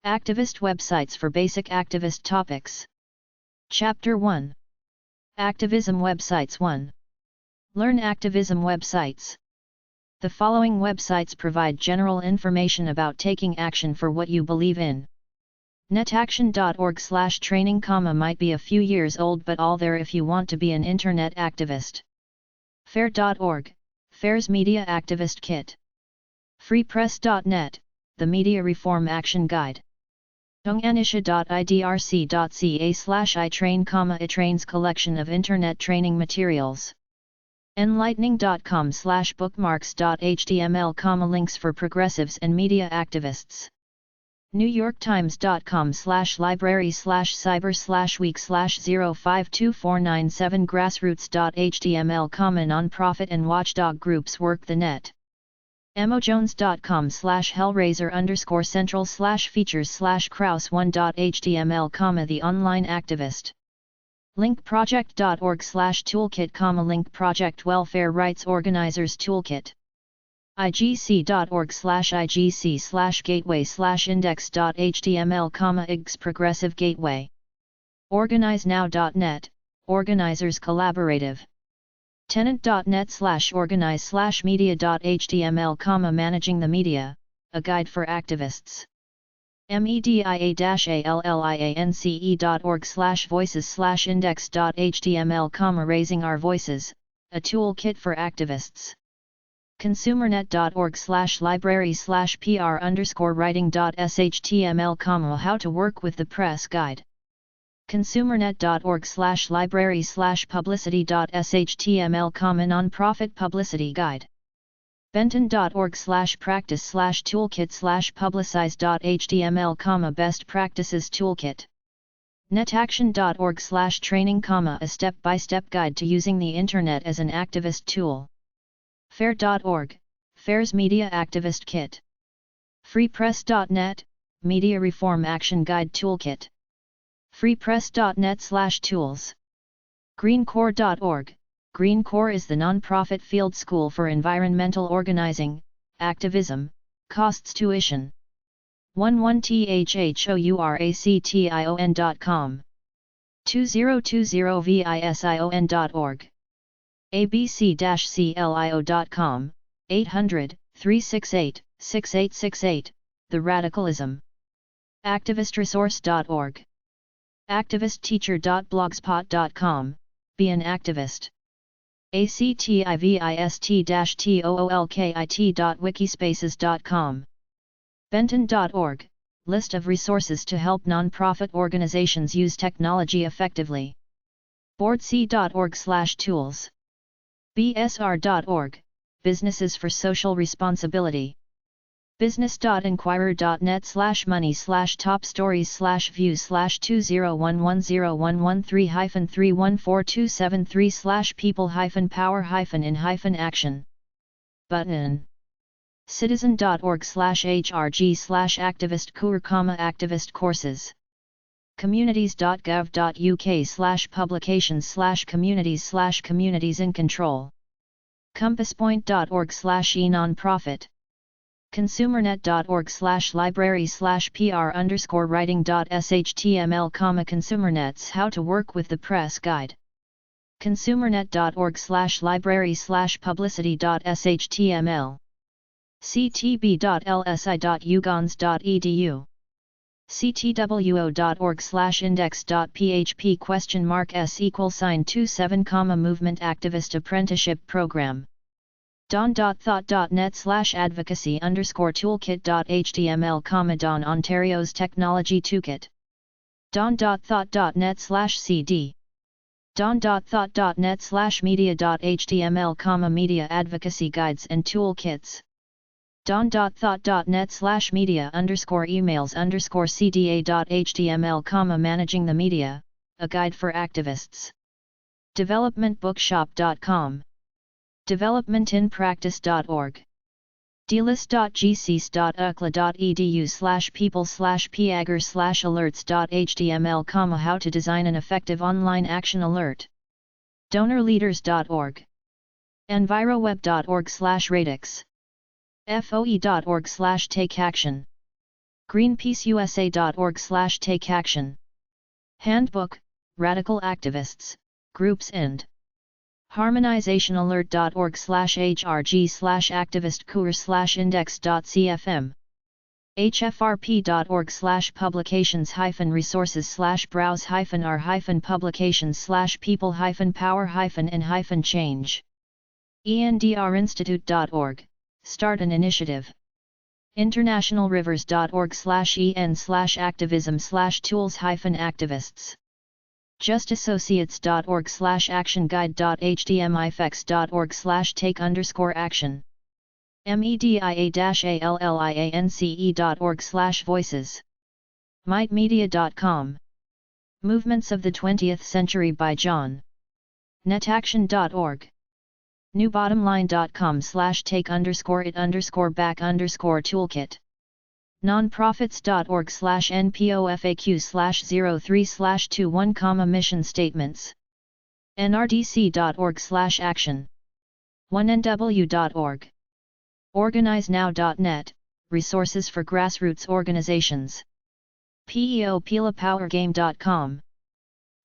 Activist websites for basic activist topics. Chapter 1. Activism websites 1. Learn activism websites. The following websites provide general information about taking action for what you believe in. netaction.org/training, might be a few years old, but all there if you want to be an internet activist. fair.org, Fair's Media Activist Kit. freepress.net, the Media Reform Action Guide. tunganisha.idrc.ca/itrain, itrain's collection of internet training materials. enlightening.com/bookmarks.html, links for progressives and media activists. newyorktimes.com/library/cyber/week/052497 grassroots.html, non-profit and watchdog groups work the net. emojones.com/hellraiser_central/features/kraus1.html, the online activist. linkproject.org/toolkit, link project welfare rights organizers toolkit. igc.org/igc/gateway/index.html, IGS progressive gateway. organizenow.net, organizers collaborative. tenant.net/organize/media.html, managing the media, a guide for activists. media-alliance.org/voices/index.html, raising our voices, a toolkit for activists. consumernet.org/library/pr_writing.shtml, how to work with the press guide. consumernet.org/library/publicity.shtml, non-profit publicity guide. benton.org/practice/toolkit/publicize.html, best practices toolkit. netaction.org/training, a step-by-step guide to using the internet as an activist tool. fair.org, Fair's Media Activist Kit. freepress.net, Media Reform Action Guide Toolkit. freepress.net/tools. greencore.org, Greencore is the non-profit field school for environmental organizing, activism, costs tuition. 11thhouraction.com. 2020vision.org. abc-clio.com, 800-368-6868, The Radicalism. activistresource.org. activistteacher.blogspot.com, Be an activist. activist-toolkit.wikispaces.com. benton.org, list of resources to help nonprofit organizations use technology effectively. boardc.org/tools. bsr.org, Businesses for Social Responsibility. business.inquirer.net/money/top stories/views/20111113-3142730-people-power-in-action. button. citizen.org/hrg/activist cour, activist courses. communities.gov.uk/publications/communities/communities in control. compasspoint.org/e-nonprofit. consumernet.org/library/pr_writing.shtml, consumernet's how to work with the press guide. consumernet.org/library/publicity.shtml. ctb.lsi.ugans.edu. ctwo.org/index.php?s=27, Movement Activist Apprenticeship Program. don.thought.net/advocacy_toolkit.html, Don Ontario's Technology Toolkit. don.thought.net/cd. don.thought.net/media.html, Media Advocacy Guides and Toolkits. don.thought.net/media_emails_cda.html, Managing the Media, a guide for activists. developmentbookshop.com. developmentinpractice.org. dlist.gc.ukla.edu/people/piagger/alerts.html, how to design an effective online action alert. donorleaders.org. enviroweb.org/radix. foe.org/takeaction. greenpeaceusa.org/take-action. Handbook, Radical Activists, Groups and harmonizationalert.org/hrg/activist-course/index.cfm. hfrp.org/publications-browse-r-publications/people-power-and-change. endrinstitute.org, start an initiative. internationalrivers.org/en/activism/tools-activists. justassociates.org/actionguide.htmifex.org/take_action. media-alliance.org/voices. mightmedia.com. Movements of the 20th Century by John. netaction.org. newbottomline.com/take_it_back_toolkit. nonprofits.org/npofaq/03/21, mission statements. nrdc.org/action. 1nw.org. organizenow.net, resources for grassroots organizations. peopilapowergame.com.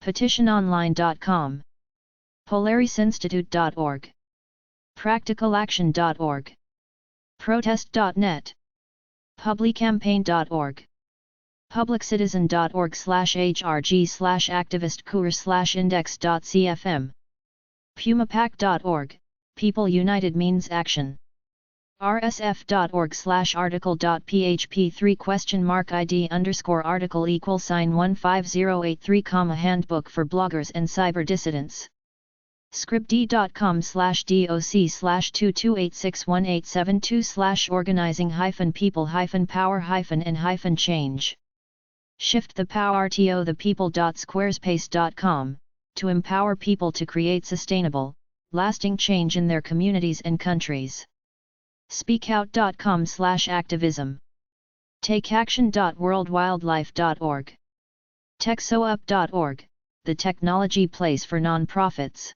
petitiononline.com. polarisinstitute.org. practicalaction.org. protest.net. publicampaign.org. publicitizen.org/hrg/activist-course/index.cfm. pumapac.org, People United Means Action. rsf.org/article.php3?id_article=15083, Handbook for bloggers and cyber dissidents. scripd.com/doc/22861872/organizing-people-power-and-change. Shift the power to the people.squarespace.com, to empower people to create sustainable, lasting change in their communities and countries. speakout.com/activism. takeaction.worldwildlife.org. techsoup.org, the technology place for nonprofits.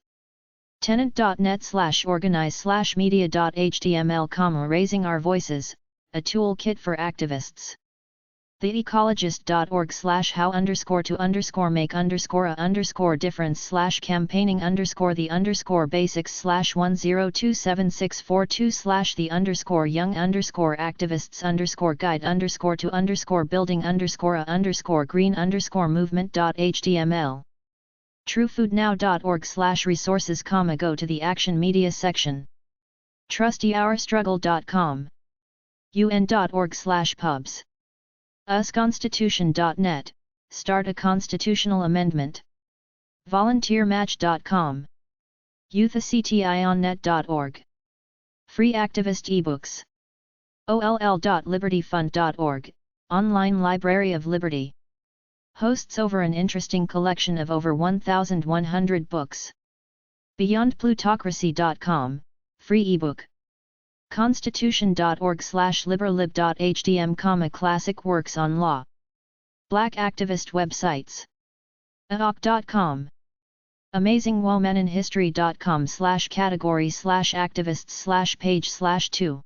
tenant.net/organize/media.html, raising our voices, a toolkit for activists. theecologists.org/how_the_basics/1027642/the_young_activists_green_movement.html. truefoodnow.org/resources, go to the action media section. trustyourstruggle.com. un.org/pubs. usconstitution.net, start a constitutional amendment. volunteermatch.com. youthactionnet.org. Free activist ebooks. oll.libertyfund.org, online library of liberty. Hosts over an interesting collection of over 1,100 books. beyondplutocracy.com, free ebook. constitution.org/liberlib.htm, classic works on law. Black activist websites. aok.com. amazingwomaninhistory.com/category/activists/page/2.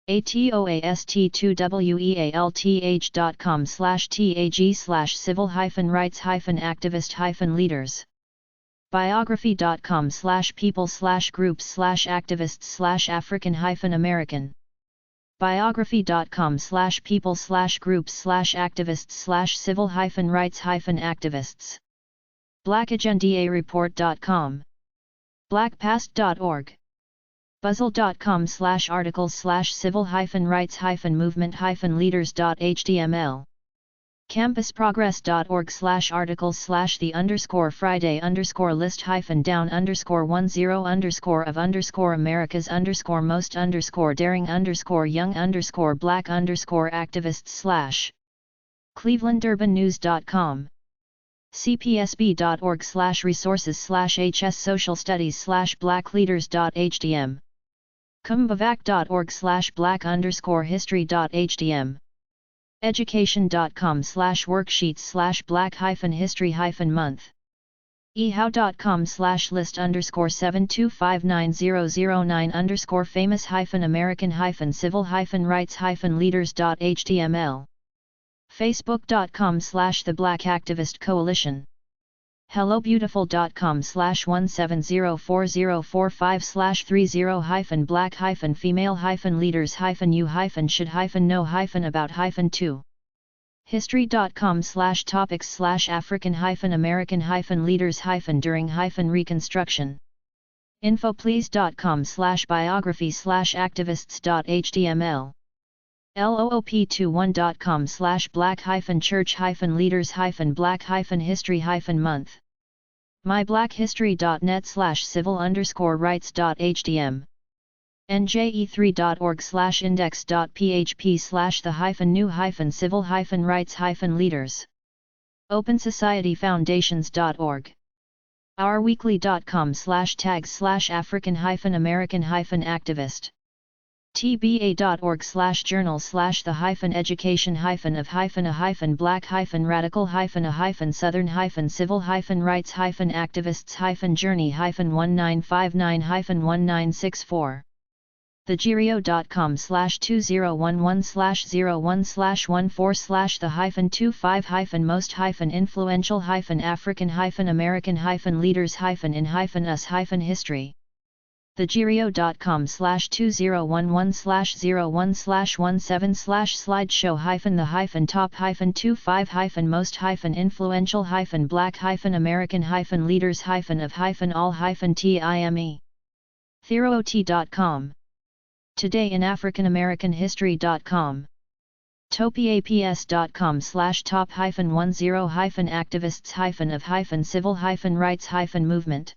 atoast2wealth.com/tag/civil-rights-activist-leaders. biography.com/people/groups/activists/African-American. biography.com/people/groups/activists/civil-rights-activists. blackagendareport.com. blackpast.org. buzzle.com/articles/civil-rights-movement-leaders.html. campus-progress.org/article/the_Friday_10_of_America's_most_daring_Americas_most_Black_activists/ clevelandurbannews.com. cpsb.org/resources/hs-social-studies/black-leaders.htm. kumbavac.org/black_history.htm. education.com/worksheets/black-history-month. ehow.com/list_7259009_famous-American-civil-rights-leaders.html. Facebook.com/The Black Activist Coalition. hellobeautiful.com/17045/30-female-leaders-you-should-know-about-2. history.com/topics/African-American-leaders-during-Reconstruction. infoplease.com/biography/activists.html. loop21.com/black-church-leaders-black-history-month. myblackhistory.net/civil_rights.htm. nje3.org/index.php/the-new-civil-rights-leaders. opensocietyfoundations.org. ourweekly.com/tags/African-American-activist. tba.org/journal/the-african-american-hybrid-civil-radical-southern-civil-rights-southern-civil-journey-1959-1964. thegiro.com/2011/01/14/the-most-African-American-leaders-in-us-history. thegiro.com/2011/0/17/slideshow-the-top-2-5-most-influential-black-American-leaders-of-all-time. theroot.com. Today in African American History.com. topiaps.com/top-10-activists-of-civil-rights-movement.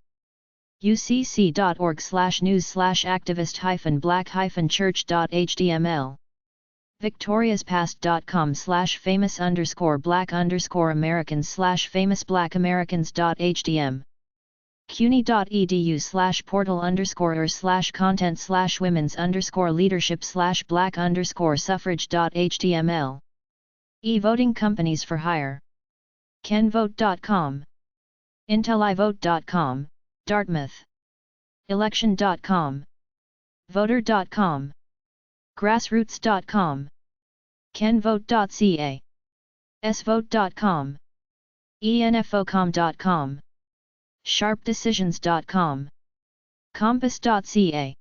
ucc.org/news/activist-black-church.html. victoriaspast.com/famous_black-Americans/famous-black-Americans.htm. cuny.edu/portal_content/women's_leadership/black_suffrage.html. e-voting companies for hire. kenvote.com. intelivote.com, Dartmouth. election.com. voter.com. grassroots.com. kenvote.ca. svote.com. enfocom.com. sharpdecisions.com. compass.ca.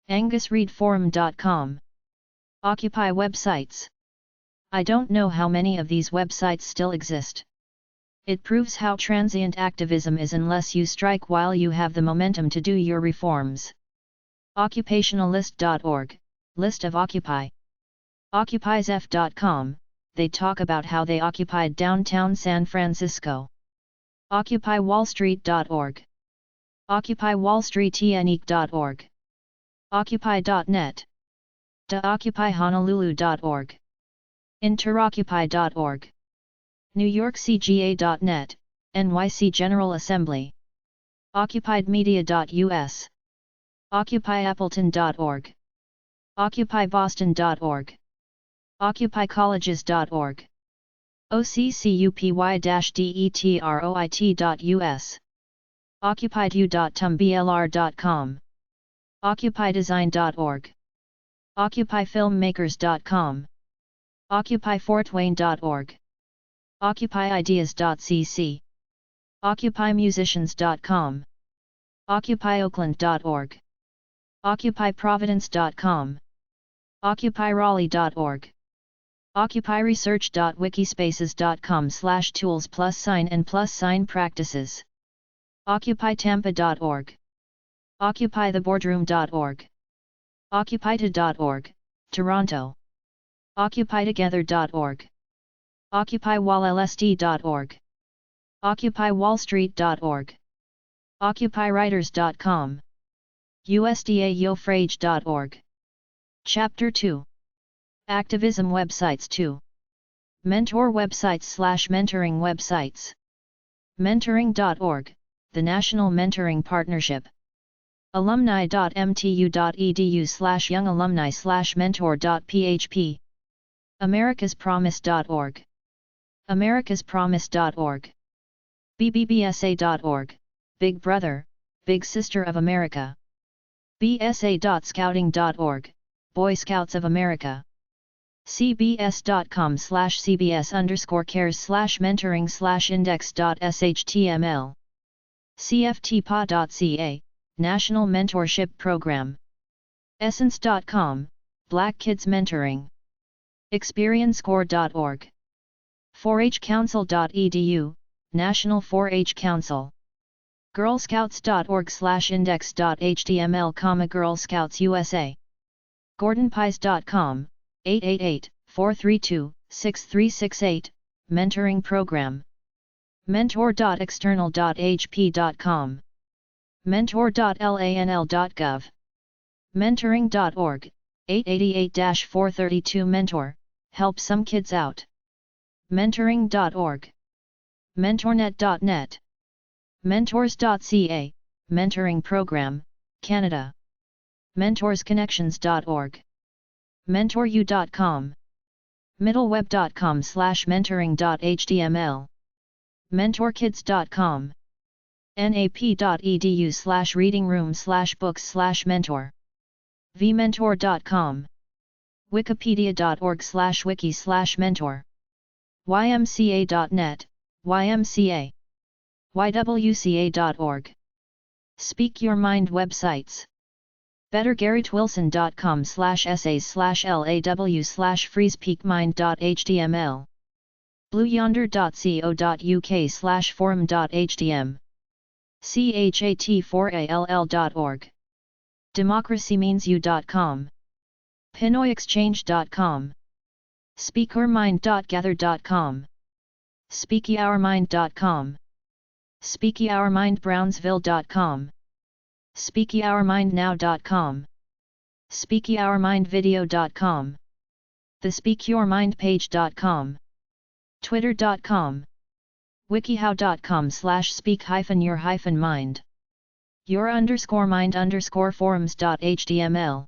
angusreedforum.com. Occupy websites. I don't know how many of these websites still exist. It proves how transient activism is unless you strike while you have the momentum to do your reforms. occupationalist.org, list of Occupy. occupysf.com, they talk about how they occupied downtown San Francisco. occupywallstreet.org. occupywallstreetunique.org. occupy.net. occupyhonolulu.org. interoccupy.org. newyorkcga.net, NYC General Assembly. occupyedmedia.us. occupyappleton.org. occupyboston.org. occupycolleges.org. occupy-detroit.us. occupyedu.tumblr.com. occupydesign.org. occupyfilmmakers.com. occupyfortwayne.org. occupyideas.cc. occupymusicians.com. occupyoakland.org. occupyprovidence.com. occupyraleigh.org. occupyresearch.wikispaces.com/tools+n+practices. occupytampa.org. occupytheboardroom.org. occupyta.org, Toronto. occupytogether.org. occupywalllsd.org. occupywallstreet.org. occupywriters.com. usdayophraige.org. Chapter 2. Activism Websites 2. Mentor Websites/mentoring websites. mentoring.org, the National Mentoring Partnership. alumni.mtu.edu/youngalumni/mentor.php. americaspromise.org. americaspromise.org. bbbsa.org, Big Brother, Big Sister of America. bsa.scouting.org, Boy Scouts of America. cbs.com/cbs_cares/mentoring/index.html cftpa.ca, National Mentorship Program. Essence.com, Black Kids Mentoring. ExperienceCorps.org. 4hcouncil.edu, National 4-H Council. girlscouts.org/index.html, Girl Scouts USA. gordonpies.com, 888-432-6368, Mentoring Program. mentor.external.hp.com. mentor.lanl.gov. mentoring.org, 888-432-MENTOR, help some kids out. mentoring.org. mentornet.net. mentors.ca, Mentoring Program, Canada. mentorsconnections.org. mentoru.com. middleweb.com/mentoring.html. mentorkids.com. nap.edu/readingroom/books/mentor. vmentor.com. wikipedia.org/wiki/mentor. ymca.net, YMCA. ywca.org. Speak Your Mind websites. bettergarytwilson.com/essays/law/freespeakmind.html. blueyonder.co.uk/forum.htm. chat4all.org. democracymeansyou.com. pinoyexchange.com. speakermind.gather.com. speakyourmind.com. speakyourmindbrownsville.com. speakyourmindnow.com. speakyourmindvideo.com. the speakyourmindpage.com. twitter.com. wikihow.com/speak-your-mind. your_mind_forums.html.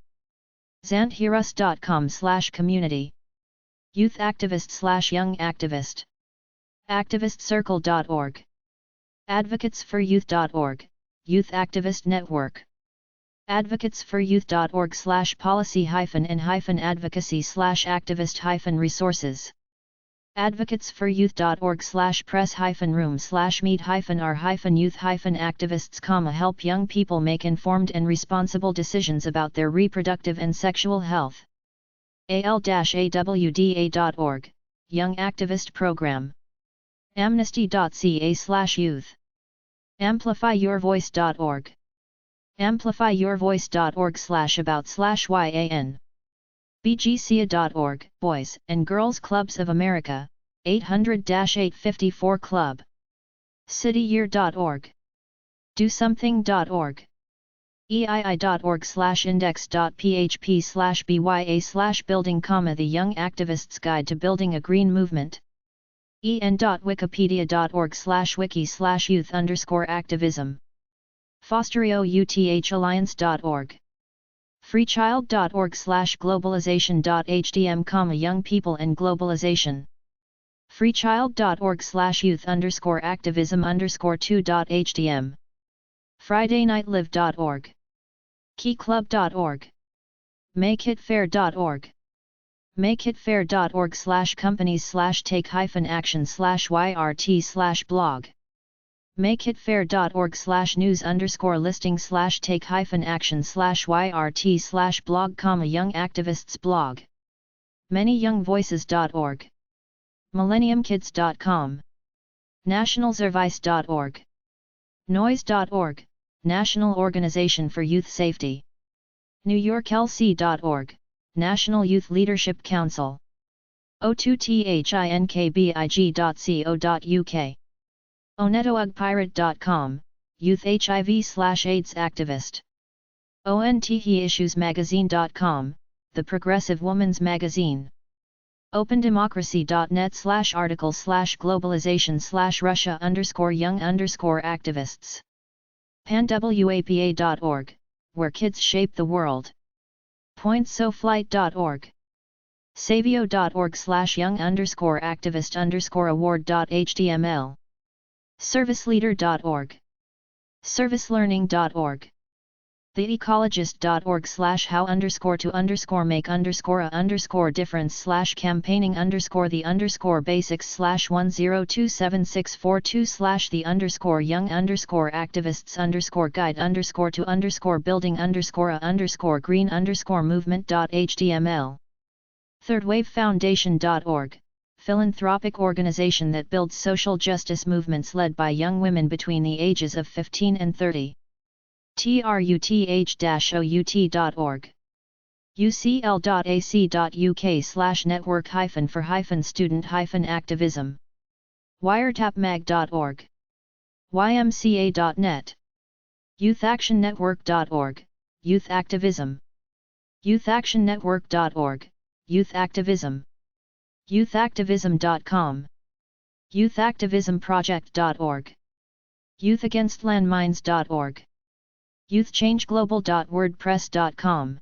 xanthirus.com/community. youth activist/young activist. activistcircle.org. advocatesforyouth.org, Youth Activist Network. advocates4youth.org/policy-and-advocacy/activist-resources. advocates4youth.org/press-room/meet-r-youth-activists, help young people make informed and responsible decisions about their reproductive and sexual health. al-awda.org, Young Activist Program. amnesty.ca/youth. amplifyyourvoice.org. amplifyyourvoice.org/about/yan. bgcia.org, Boys and Girls Clubs of America, 800-854 Club. cityyear.org. DoSomething.org. eii.org/index.php/bya/building, the Young Activist's Guide to Building a Green Movement. en.wikipedia.org/wiki/youth_activism. fosterouth-alliance.org. freechild.org/globalization.hdm, Young People and Globalization. freechild.org/youth_activism_2.htm. fridaynightlive.org. keyclub.org. makeitfair.org. makeitfair.org/companies/take-action/yrt/blog. makeitfair.org/news_listing/take-action/yrt/blog, Young Activists Blog. manyyoungvoices.org. millenniumkids.com. nationalservice.org. noise.org, National Organization for Youth Safety. newyorklc.org, National Youth Leadership Council. o2thinkbig.co.uk. onetougpirate.com, Youth HIV/AIDS activist. ontheissuesmagazine.com, The Progressive Woman's Magazine. opendemocracy.net/article/globalization/Russia_young_activists. panwapa.org, Where Kids Shape the World. pointsoflight.org. savio.org/young_activist_award.html. serviceleader.org. servicelearning.org. theecologists.org/how_underscore to_make_the_young_guide_to_green_movement.html. thirdwavefoundation.org, philanthropic organization that builds social justice movements led by young women between the ages of 15 and 30. truth-out.org. ucl.ac.uk/network-for-student-activism. wiretapmag.org. ymca.net. youthactionnetwork.org, youth activism. youthactionnetwork.org, youth activism. youthactivism.com. youthactivismproject.org. youthagainstlandmines.org. youthchangeglobal.wordpress.com.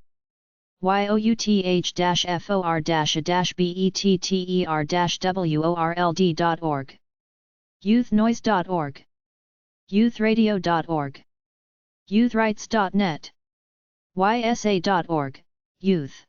youth-for-better-world.org. youthnoise.org. youthradio.org. youthrights.net. ysa.org, youth.